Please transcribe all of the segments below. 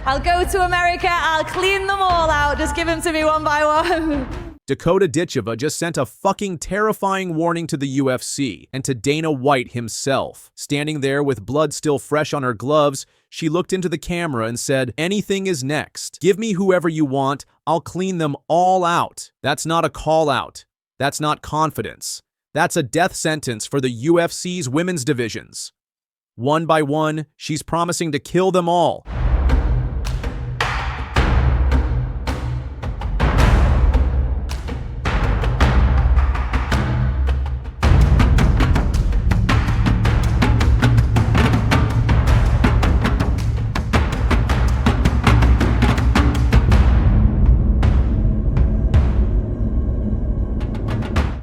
I'll go to America. I'll clean them all out. Just give them to me one by one. Dakota Ditcheva just sent a fucking terrifying warning to the UFC and to Dana White himself. Standing there with blood still fresh on her gloves, she looked into the camera and said, "Anything is next. Give me whoever you want. I'll clean them all out." That's not a call out. That's not confidence. That's a death sentence for the UFC's women's divisions. One by one, she's promising to kill them all.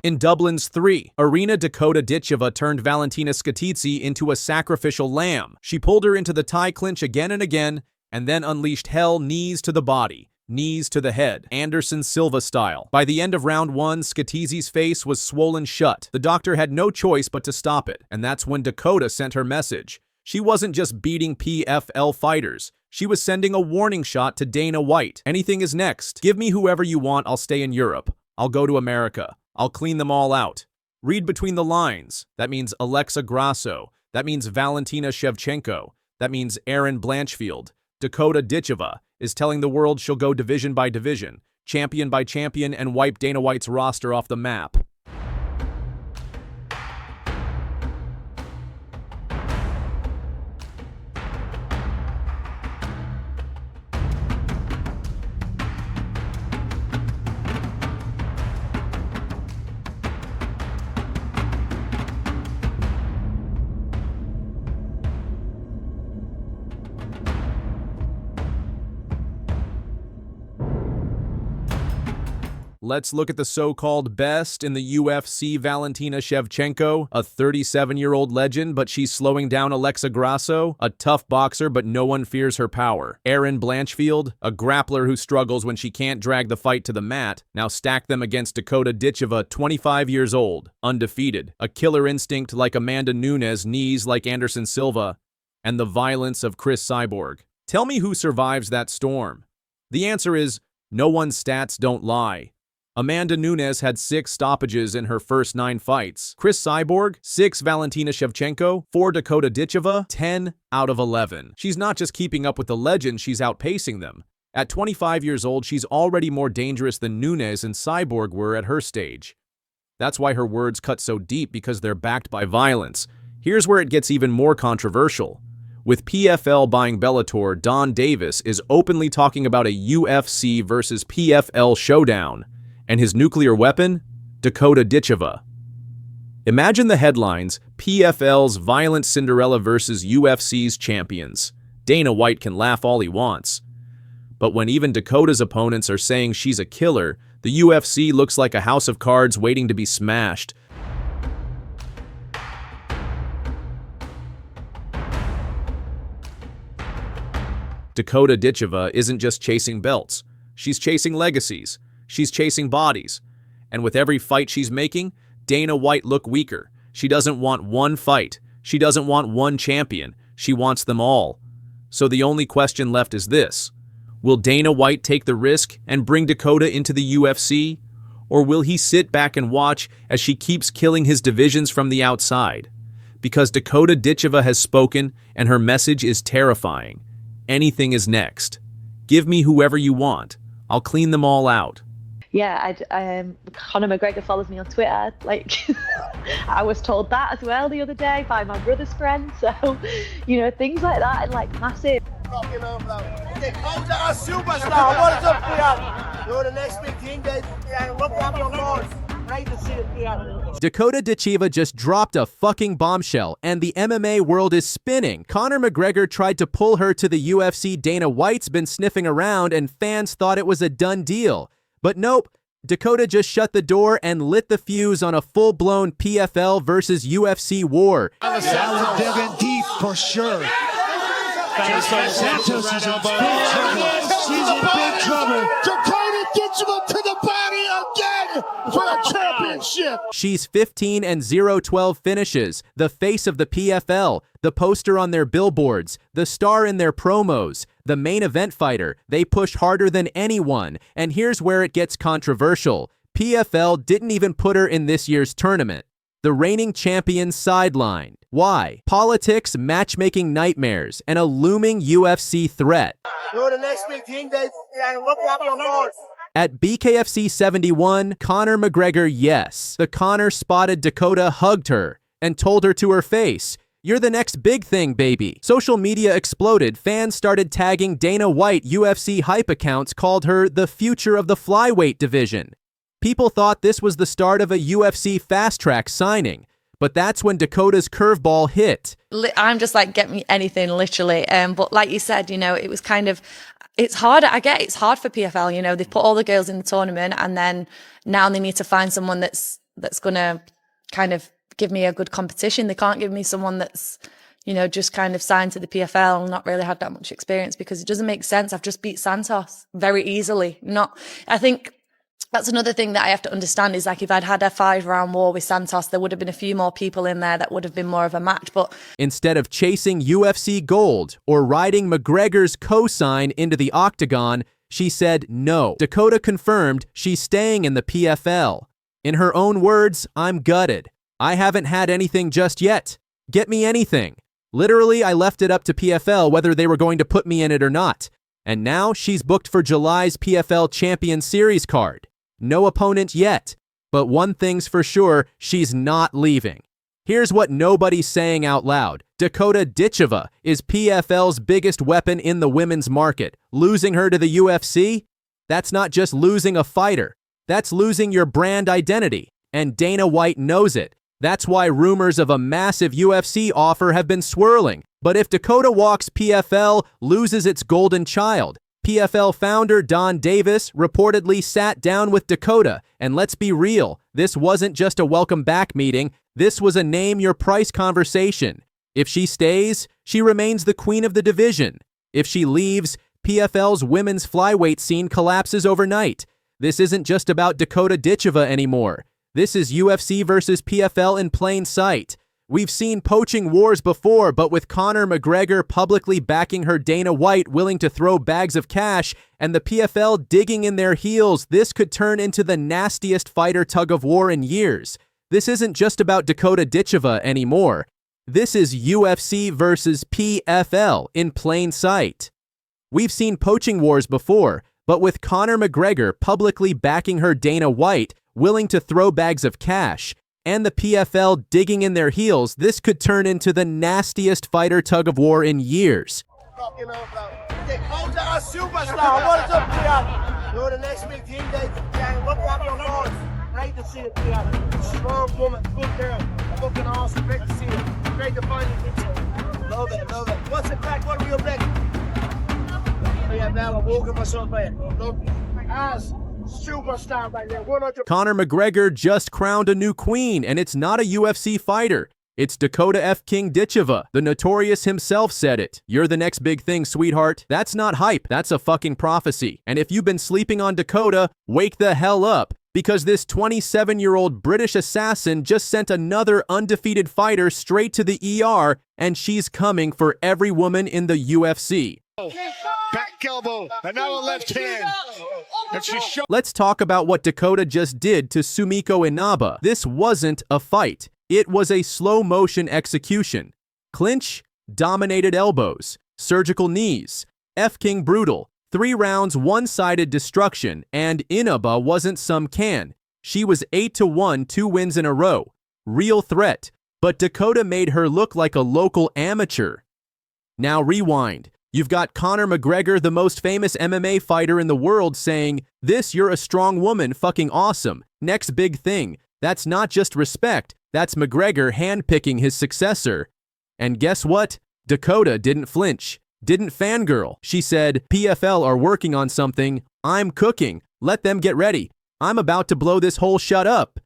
In Dublin's 3, Arena, Dakota Ditcheva turned Valentina Scatizzi into a sacrificial lamb. She pulled her into the tie clinch again and again, and then unleashed hell knees to the body, knees to the head, Anderson Silva style. By the end of round 1, Scatizzi's face was swollen shut. The doctor had no choice but to stop it, and that's when Dakota sent her message. She wasn't just beating PFL fighters. She was sending a warning shot to Dana White. Anything is next. Give me whoever you want. I'll stay in Europe. I'll go to America. I'll clean them all out. Read between the lines. That means Alexa Grasso. That means Valentina Shevchenko. That means Erin Blanchfield. Dakota Ditcheva is telling the world she'll go division by division, champion by champion, and wipe Dana White's roster off the map. Let's look at the so-called best in the UFC. Valentina Shevchenko, a 37-year-old legend, but she's slowing down Alexa Grasso, a tough boxer, but no one fears her power. Erin Blanchfield, a grappler who struggles when she can't drag the fight to the mat. Now stack them against Dakota Ditcheva, 25 years old, undefeated, a killer instinct like Amanda Nunes, knees like Anderson Silva, and the violence of Cris Cyborg. Tell me who survives that storm. The answer is, no one's stats don't lie. Amanda Nunes had 6 stoppages in her first 9 fights. Cris Cyborg, 6. Valentina Shevchenko, 4. Dakota Ditcheva, 10 out of 11. She's not just keeping up with the legends, she's outpacing them. At 25 years old, she's already more dangerous than Nunes and Cyborg were at her stage. That's why her words cut so deep, because they're backed by violence. Here's where it gets even more controversial. With PFL buying Bellator, Don Davis is openly talking about a UFC versus PFL showdown. And his nuclear weapon? Dakota Ditcheva. Imagine the headlines, PFL's Violent Cinderella versus UFC's champions. Dana White can laugh all he wants. But when even Dakota's opponents are saying she's a killer, the UFC looks like a house of cards waiting to be smashed. Dakota Ditcheva isn't just chasing belts. She's chasing legacies. She's chasing bodies. And with every fight she's making, Dana White look weaker. She doesn't want one fight. She doesn't want one champion. She wants them all. So the only question left is this. Will Dana White take the risk and bring Dakota into the UFC? Or will he sit back and watch as she keeps killing his divisions from the outside? Because Dakota Ditcheva has spoken and her message is terrifying. Anything is next. Give me whoever you want. I'll clean them all out. Yeah, Conor McGregor follows me on Twitter. Like, I was told that as well the other day by my brother's friend. So, you know, things like that are like massive. Dakota Ditcheva just dropped a fucking bombshell, and the MMA world is spinning. Conor McGregor tried to pull her to the UFC. Dana White's been sniffing around, and fans thought it was a done deal. But nope, Dakota just shut the door and lit the fuse on a full-blown PFL versus UFC war. That would dig in deep for sure. Santos is in big trouble. She's in big trouble. Dakota Ditcheva to the body again for a championship. She's 15-0-12 finishes, the face of the PFL, the poster on their billboards, the star in their promos, the main event fighter. They push harder than anyone, and here's where it gets controversial. PFL didn't even put her in this year's tournament. The reigning champion sidelined. Why? Politics, matchmaking nightmares, and a looming UFC threat. You're the next big thing, Dave. Look up your nose. At BKFC 71, Conor McGregor, yes. The Conor spotted Dakota hugged her and told her to her face, "You're the next big thing, baby." Social media exploded. Fans started tagging Dana White UFC hype accounts called her the future of the flyweight division. People thought this was the start of a UFC fast-track signing, but that's when Dakota's curveball hit. I'm just like, get me anything, literally. But like you said, you know, it was kind of, it's hard. I get it's hard for PFL. You know, they've put all the girls in the tournament, and then now they need to find someone that's gonna kind of give me a good competition. They can't give me someone that's, you know, just kind of signed to the PFL and not really had that much experience, because it doesn't make sense. I've just beat Santos very easily. I think that's another thing that I have to understand is, like, if I'd had a 5-round war with Santos, there would have been a few more people in there that would have been more of a match. But instead of chasing UFC gold or riding McGregor's cosign into the octagon, she said no. Dakota confirmed she's staying in the PFL. In her own words, "I'm gutted. I haven't had anything just yet. Get me anything. Literally, I left it up to PFL whether they were going to put me in it or not. And now she's booked for July's PFL Champion Series card. No opponent yet, but one thing's for sure, she's not leaving." Here's what nobody's saying out loud. Dakota Ditcheva is PFL's biggest weapon in the women's market. Losing her to the UFC? That's not just losing a fighter. That's losing your brand identity. And Dana White knows it. That's why rumors of a massive UFC offer have been swirling. But if Dakota walks, PFL loses its golden child. PFL founder Don Davis reportedly sat down with Dakota, and let's be real, this wasn't just a welcome back meeting, this was a name your price conversation. If she stays, she remains the queen of the division. If she leaves, PFL's women's flyweight scene collapses overnight. This isn't just about Dakota Ditcheva anymore. This is UFC versus PFL in plain sight. We've seen poaching wars before, but with Conor McGregor publicly backing her Dana White willing to throw bags of cash and the PFL digging in their heels, this could turn into the nastiest fighter tug-of-war in years. This isn't just about Dakota Ditcheva anymore. This is UFC versus PFL in plain sight. We've seen poaching wars before, but with Conor McGregor publicly backing her Dana White willing to throw bags of cash, and the PFL digging in their heels, this could turn into the nastiest fighter tug-of-war in years. You're the next big thing, Dave. Look up your nose. Great to see it, strong woman, good girl. Fucking awesome. Great to see it. Great to find you. Love it, love it. What's it back? What are we back? Yeah, now I'm walking myself back. Look, as superstar right there. Conor McGregor just crowned a new queen, and it's not a UFC fighter. It's Dakota F. King Ditcheva. The Notorious himself said it. "You're the next big thing, sweetheart." That's not hype. That's a fucking prophecy. And if you've been sleeping on Dakota, wake the hell up. Because this 27-year-old British assassin just sent another undefeated fighter straight to the ER, and she's coming for every woman in the UFC. Back elbow, and now a left hand. And she's Let's talk about what Dakota just did to Sumiko Inaba. This wasn't a fight. It was a slow-motion execution. Clinch, dominated elbows, surgical knees, F-King brutal, 3 rounds one-sided destruction, and Inaba wasn't some can. She was 8-1, 2 wins in a row. Real threat. But Dakota made her look like a local amateur. Now rewind. You've got Conor McGregor, the most famous MMA fighter in the world, saying, "This, you're a strong woman, fucking awesome. Next big thing." That's not just respect, that's McGregor handpicking his successor. And guess what? Dakota didn't flinch, didn't fangirl. She said, "PFL are working on something. I'm cooking. Let them get ready. I'm about to blow this whole shut up."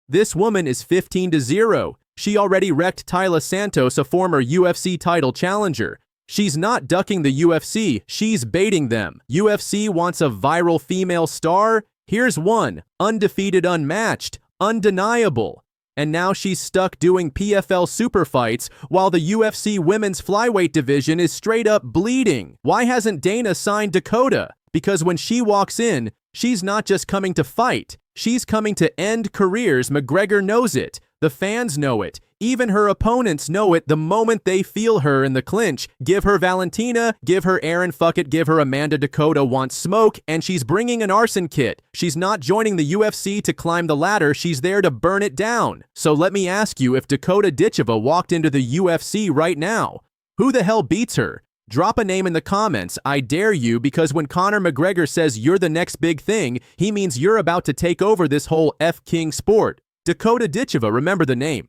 This woman is 15-0. She already wrecked Taila Santos, a former UFC title challenger. She's not ducking the UFC, she's baiting them. UFC wants a viral female star? Here's one. Undefeated, unmatched, undeniable. And now she's stuck doing PFL super fights while the UFC women's flyweight division is straight up bleeding. Why hasn't Dana signed Dakota? Because when she walks in, she's not just coming to fight. She's coming to end careers. McGregor knows it. The fans know it. Even her opponents know it the moment they feel her in the clinch. Give her Valentina, give her Erin, fuck it, give her Amanda. Dakota wants smoke, and she's bringing an arson kit. She's not joining the UFC to climb the ladder, she's there to burn it down. So let me ask you, if Dakota Ditcheva walked into the UFC right now, who the hell beats her? Drop a name in the comments, I dare you, because when Conor McGregor says you're the next big thing, he means you're about to take over this whole King sport. Dakota Ditcheva, remember the name,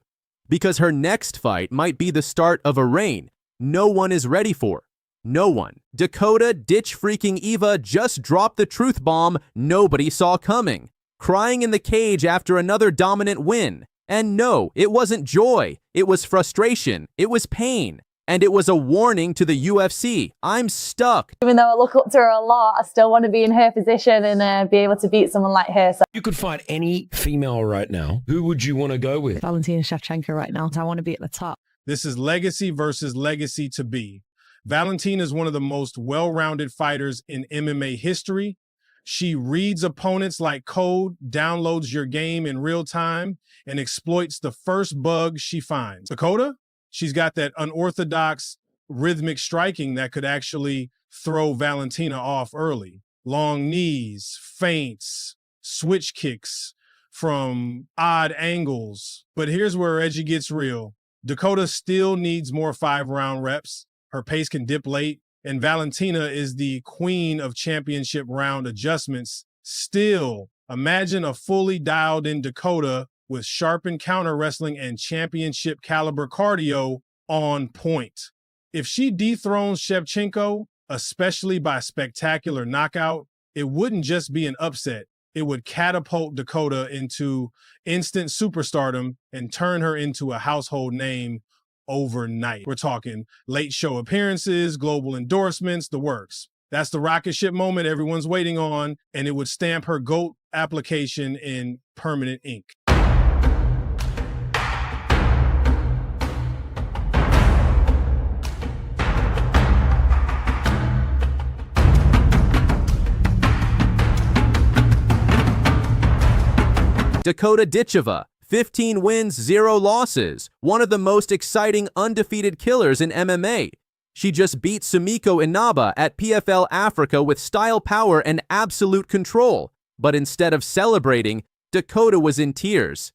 because her next fight might be the start of a reign no one is ready for. No one. Dakota Ditch-freaking-Eva just dropped the truth bomb nobody saw coming, crying in the cage after another dominant win. And no, it wasn't joy, it was frustration, it was pain. And it was a warning to the UFC. I'm stuck. Even though I look up to her a lot, I still want to be in her position and be able to beat someone like her. So you could fight any female right now. Who would you want to go with? Valentina Shevchenko right now. I want to be at the top. This is legacy versus legacy to be. Valentina is one of the most well-rounded fighters in MMA history. She reads opponents like code, downloads your game in real time, and exploits the first bug she finds. Dakota? She's got that unorthodox rhythmic striking that could actually throw Valentina off early. Long knees, feints, switch kicks from odd angles. But here's where Reggie gets real. Dakota still needs more 5-round reps. Her pace can dip late, and Valentina is the queen of championship round adjustments. Still, imagine a fully dialed in Dakota with sharpened counter wrestling and championship caliber cardio on point. If she dethrones Shevchenko, especially by spectacular knockout, it wouldn't just be an upset. It would catapult Dakota into instant superstardom and turn her into a household name overnight. We're talking late show appearances, global endorsements, the works. That's the rocket ship moment everyone's waiting on, and it would stamp her GOAT application in permanent ink. Dakota Ditcheva, 15 wins, 0 losses. One of the most exciting undefeated killers in MMA. She just beat Sumiko Inaba at PFL Africa with style, power, and absolute control. But instead of celebrating, Dakota was in tears.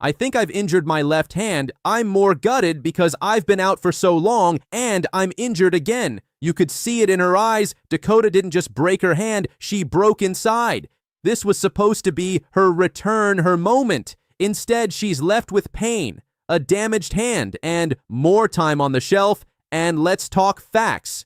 I think I've injured my left hand. I'm more gutted because I've been out for so long and I'm injured again. You could see it in her eyes. Dakota didn't just break her hand, she broke inside. This was supposed to be her return, her moment. Instead, she's left with pain, a damaged hand, and more time on the shelf. And let's talk facts.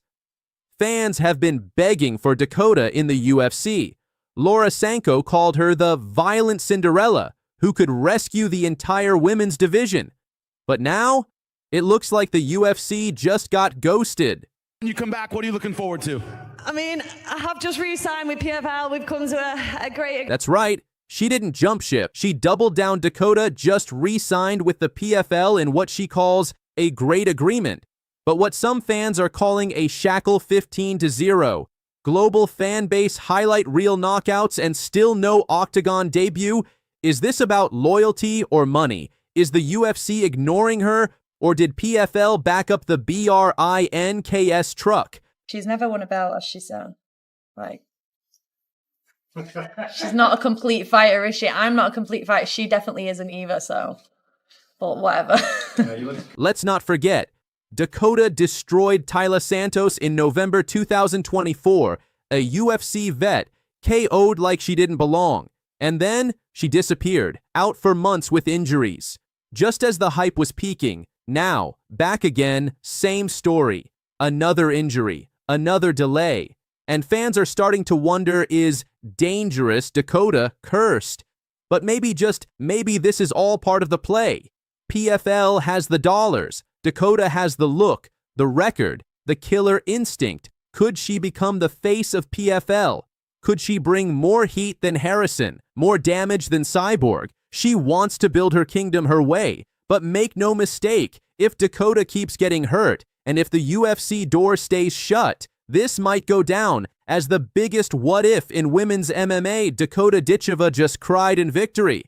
Fans have been begging for Dakota in the UFC. Laura Sanko called her the violent Cinderella who could rescue the entire women's division. But now, it looks like the UFC just got ghosted. When you come back, what are you looking forward to? I mean, I have just re-signed with PFL. We've come to a great... That's right. She didn't jump ship. She doubled down. Dakota just re-signed with the PFL in what she calls a great agreement. But what some fans are calling a shackle 15-0. Global fan base highlight reel knockouts and still no octagon debut. Is this about loyalty or money? Is the UFC ignoring her? Or did PFL back up the BRINKS truck? she's never won a belt, as she said. Like, she's not a complete fighter, is she? I'm not a complete fighter. She definitely isn't either, so... But whatever. Let's not forget, Dakota destroyed Taila Santos in November 2024, a UFC vet, KO'd like she didn't belong. And then she disappeared, out for months with injuries. Just as the hype was peaking, now, back again, same story. Another injury, another delay. And fans are starting to wonder, is dangerous Dakota cursed? But maybe this is all part of the play. PFL has the dollars. Dakota has the look, the record, the killer instinct. Could she become the face of PFL? Could she bring more heat than Harrison, more damage than Cyborg? She wants to build her kingdom her way. But make no mistake, if Dakota keeps getting hurt, and if the UFC door stays shut, this might go down as the biggest what-if in women's MMA. Dakota Ditcheva just cried in victory.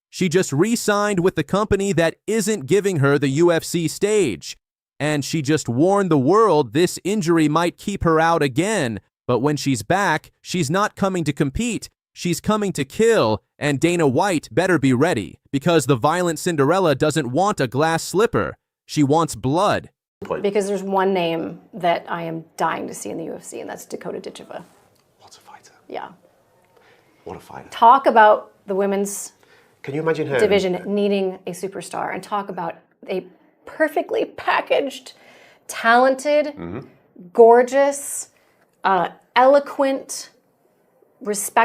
She just re-signed with the company that isn't giving her the UFC stage. And she just warned the world this injury might keep her out again. But when she's back, she's not coming to compete. She's coming to kill, and Dana White better be ready, because the violent Cinderella doesn't want a glass slipper. She wants blood. Because there's one name that I am dying to see in the UFC, and that's Dakota Ditcheva. What a fighter. Yeah. What a fighter. Talk about the women's Can you imagine her division needing a superstar, and talk about a perfectly packaged, talented, gorgeous, eloquent, respectful